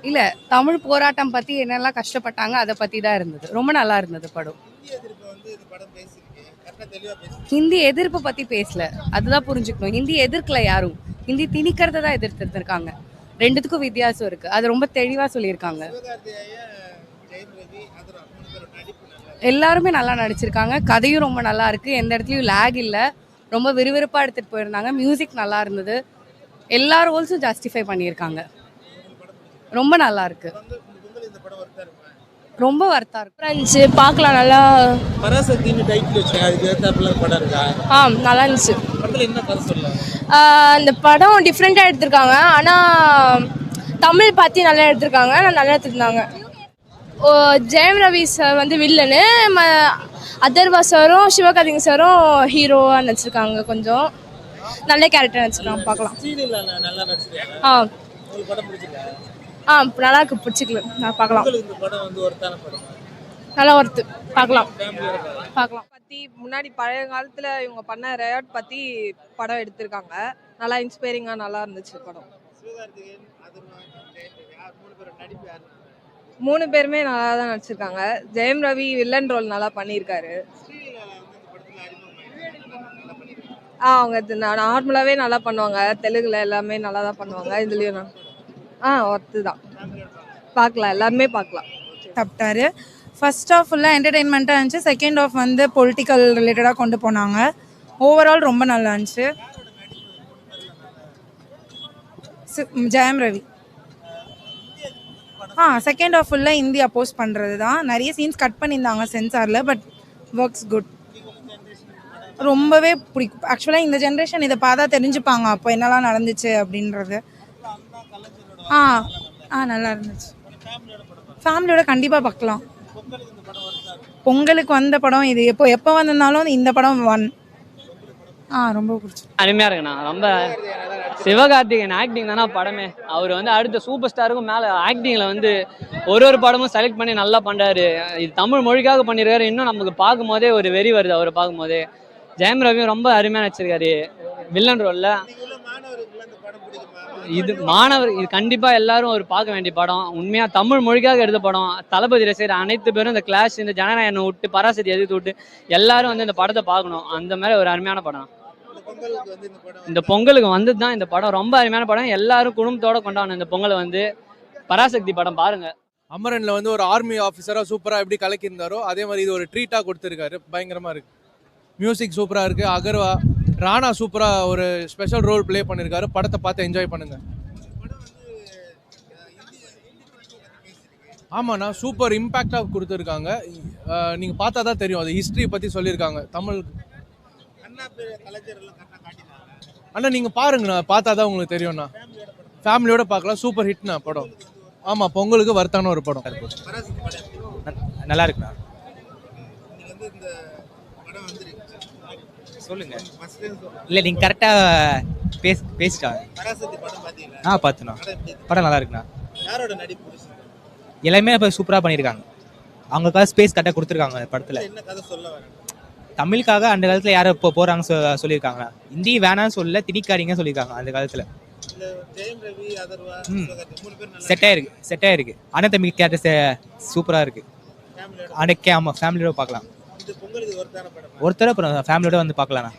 இல்ல தமிழ் போராட்டம் பத்தி என்னெல்லாம் கஷ்டப்பட்டாங்க அதை பத்தி தான் இருந்தது. ரொம்ப நல்லா இருந்தது படம். ஹிந்தி எதிர்ப்பு பத்தி பேசல, அதுதான் புரிஞ்சுக்கணும். ஹிந்தி எதிர்க்கல யாரும், ஹிந்தி திணிக்கிறத தான் எதிர்த்திருக்காங்க. ரெண்டுத்துக்கும் வித்தியாசம் இருக்கு, அது ரொம்ப தெளிவா சொல்லியிருக்காங்க. எல்லாருமே நல்லா நடிச்சிருக்காங்க, கதையும் ரொம்ப நல்லா இருக்கு, எந்த இடத்துலயும் லேக் இல்லை, ரொம்ப விறுவிறுப்பா எடுத்துட்டு போயிருந்தாங்க. மியூசிக் நல்லா இருந்தது, எல்லா ரோல்ஸும் ஜஸ்டிஃபை பண்ணியிருக்காங்க. ரொம்ப நல்லா இருக்கு, ரொம்ப வர்த்தா இருக்கு, இருந்துச்சு பார்க்கலாம். நல்லா பராசக்தின்னு டைட்டில் வச்சாங்க, அதுக்கு ஏற்றாப்புல படம் இருக்கா? நல்லா இருந்துச்சு. படத்தில் என்ன கதை சொல்ல? இந்த படம் டிஃப்ரெண்ட்டாக எடுத்திருக்காங்க, ஆனால் தமிழ் பற்றி நல்லா எடுத்திருக்காங்க, நல்லா எடுத்துருந்தாங்க. ஜெயம் ரவி சார் வந்து வில்லனு, அதர்வா சாரும் சிவகார்த்திகேயன் சாரும் ஹீரோவாக நடிச்சிருக்காங்க. கொஞ்சம் நல்ல கேரக்டர் நடிச்சிருக்காங்க, பார்க்கலாம். நல்லா நடிச்சிருக்காங்க. உங்களுக்கு படம் பிடிச்சிருக்கா? நல்லா இருக்கு, பிடிச்சிக்கல, நான் பார்க்கலாம். இந்த படம் வந்து ஒருத்தான படம், நல்லா ஒர்த்து, பார்க்கலாம். பற்றி முன்னாடி பழைய காலத்தில் இவங்க பண்ண ரயாட் பற்றி படம் எடுத்திருக்காங்க. நல்லா இன்ஸ்பைரிங்காக நல்லா இருந்துச்சு படம். மூணு பேருமே நல்லா தான் நடிச்சிருக்காங்க. ஜெயம் ரவி வில்லன் ரோல் நல்லா பண்ணியிருக்காரு. அவங்க நார்மலாகவே நல்லா பண்ணுவாங்க, தெலுங்குல எல்லாமே நல்லா தான் பண்ணுவாங்க. இதுலேயும் ஒர்த்து தான், பார்க்கலாம், எல்லாருமே பார்க்கலாம். தப்பிட்டாரு. ஃபர்ஸ்ட் ஆஃப் ஃபுல்லாக என்டர்டெயின்மெண்ட்டாக இருந்துச்சு, செகண்ட் ஆஃப் வந்து பொலிட்டிக்கல் ரிலேட்டடாக கொண்டு போனாங்க. ஓவரால் ரொம்ப நல்லா இருந்துச்சு. ஜெயம் ரவி. செகண்ட் ஆஃப் ஃபுல்லாக இந்தி அப்போஸ் பண்ணுறது தான். நிறைய சீன்ஸ் கட் பண்ணியிருந்தாங்க சென்சாரில், பட் ஒர்க்ஸ் குட். ரொம்பவே பிடிக்கும். ஆக்சுவலாக இந்த ஜென்ரேஷன் இதை பார்த்தா தெரிஞ்சுப்பாங்க அப்போ என்னெல்லாம் நடந்துச்சு அப்படின்றது. நல்லா இருந்துச்சு. ஃபேமிலியோட கண்டிப்பாக பார்க்கலாம். பொங்கலுக்கு வந்த படம் இது, எப்போ வந்திருந்தாலும் இந்த படம் ரொம்ப பிடிச்சி. அருமையாக இருக்குண்ணா. ரொம்ப சிவகார்த்திகேயன் ஆக்டிங் தானே படமே. அவர் வந்து அடுத்த சூப்பர் ஸ்டாருக்கும் மேலே ஆக்டிங்கில் வந்து ஒரு படமும் செலக்ட் பண்ணி நல்லா பண்ணுறாரு. இது தமிழ் மொழிக்காக பண்ணியிருக்காரு. இன்னும் நமக்கு பார்க்கும் போதே ஒரு வெறி வருது அவரை பார்க்கும் போதே. ஜெயம் ரவியும் ரொம்ப அருமையாக நடிச்சிருக்காரு வில்லன் ரோலில். இது இது கண்டிப்பாக எல்லாரும் ஒரு பார்க்க வேண்டிய படம். உண்மையாக தமிழ் மொழிக்காக எடுத்த படம். தளபதி ரசிகர் அனைத்து பேரும் இந்த கிளாஷ், இந்த ஜனநாயகனை விட்டு பராசக்தி எதிர்த்து விட்டு எல்லாரும் வந்து இந்த படத்தை பார்க்கணும். அந்த மாதிரி ஒரு அருமையான படம். இந்த பொங்கலுக்கு வந்து தான் இந்த படம் ரொம்ப அருமையான படம். எல்லாரும் குடும்பத்தோட கொண்டாடணும் இந்த பொங்கலை. வந்து பராசக்தி படம் பாருங்க. அமரன்ல வந்து ஒரு ஆர்மி ஆஃபீஸரா சூப்பரா எப்படி கலக்கியிருந்தாரோ அதே மாதிரி இது ஒரு ட்ரீட்டா கொடுத்துருக்காரு. பயங்கரமா இருக்கு. மியூசிக் சூப்பரா இருக்கு. அகர்வா ராணா சூப்பரா ஒரு ஸ்பெஷல் ரோல் பிளே பண்ணிருக்காரு. படத்தை பார்த்து என்ஜாய் பண்ணுங்க. ஆமாண்ணா, சூப்பர் இம்பாக்டா கொடுத்துருக்காங்க. நீங்க பார்த்தா தான் தெரியும், அது ஹிஸ்டரி பத்தி சொல்லியிருக்காங்க. தமிழ் அண்ணா நீங்க பாருங்கண்ணா, பார்த்தாதான் உங்களுக்கு தெரியும்ண்ணா. ஃபேமிலியோட பார்க்கலாம். சூப்பர் ஹிட்ண்ணா படம். ஆமா, பொங்கலுக்கு வர்த்தான ஒரு படம். நல்லா இருக்குண்ணா. சொல்லுங்க. இல்லை நீங்கள் கரெக்டாக பேசிட்டாங்க. பார்த்துண்ணா, படம் நல்லா இருக்குண்ணா. எல்லாமே இப்போ சூப்பராக பண்ணியிருக்காங்க. அவங்களுக்காக ஸ்பேஸ் கரெக்டாக கொடுத்துருக்காங்க படத்தில். தமிழுக்காக அந்த காலத்தில் யாரும் இப்போ போகிறாங்க சொல்லியிருக்காங்க. ஹிந்தி வேணான்னு சொல்ல, திணிக்காதீங்க சொல்லியிருக்காங்க அந்த காலத்தில். செட் ஆயிருக்கு. அண்ணன் தம்பி கேரக்டர் சூப்பராக இருக்கு. ஆமாம், ஃபேமிலியோட பார்க்கலாம். ஒருத்தர ஃபேமிலியோட வந்து பார்க்கலாண்ணா.